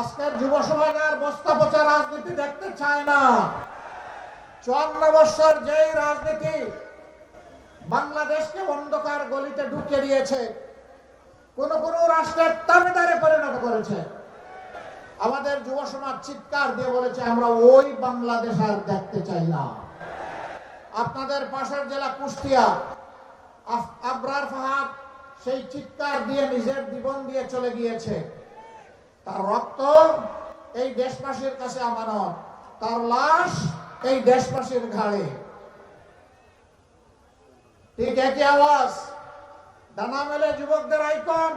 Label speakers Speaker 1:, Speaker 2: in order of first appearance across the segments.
Speaker 1: আজকের যুব সমাজ আর বস্তা পচা রাজনীতি দেখতে চায় না। 54 বছর যেই রাজনীতি বাংলাদেশকে অন্ধকার গলিতে ঢুকিয়ে দিয়েছে, কোন কোন রাষ্ট্রের তাবেদারে পরিণত করেছে, আমাদের যুব সমাজ চিৎকার দিয়ে বলেছে আমরা ওই বাংলাদেশ আর দেখতে চাই না। আপনাদের পাশের জেলা কুষ্টিয়া, আবরার ফাহাদ সেই চিৎকার দিয়ে নিজের জীবন দিয়ে চলে গিয়েছে। তার রক্ত এই দেশবাসীর কাছে আমানত, তার লাশ এই দেশবাসীর ঘাড়ে। ঠিক একই আওয়াজ ডানা মেলে যুবকদের আইকন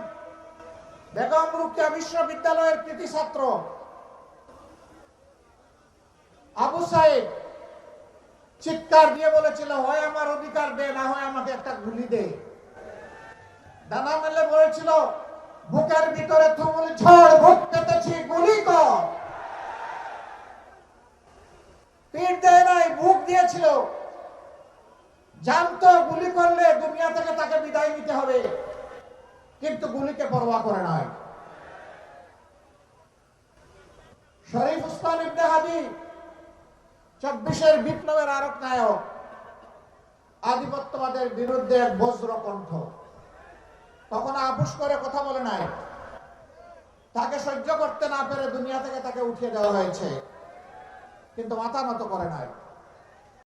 Speaker 1: বেগম রোকেয়া বিশ্ববিদ্যালয়ের কৃতি ছাত্র আবু সাইদ চিৎকার দিয়ে বলেছিল, হয় আমার অধিকার দে, না হয় আমাকে একটা গুলি দে। ডানা মেলে বলেছিল, বুকের ভিতরে তুমুল ঝড়, বুক পেতেছি, গুলি কর। পিঠ দেয় নাই, বুক দিয়েছিল। জানতো গুলি করলে দুনিয়া থেকে তাকে বিদায় নিতে হবে, কিন্তু গুলিকে পরোয়া করে নাই। শরীফ ওসমান ইবনে হাদি 24-এর বিপ্লবের আরক নায়ক, আধিপত্যবাদের বিরুদ্ধে এক বজ্র কণ্ঠ। তখন আপোষ করে কথা বলে নাই। তাকে সহ্য করতে না পেরে দুনিয়া থেকে তাকে উঠিয়ে দেওয়া হয়েছে, কিন্তু মাথা নত করে নাই।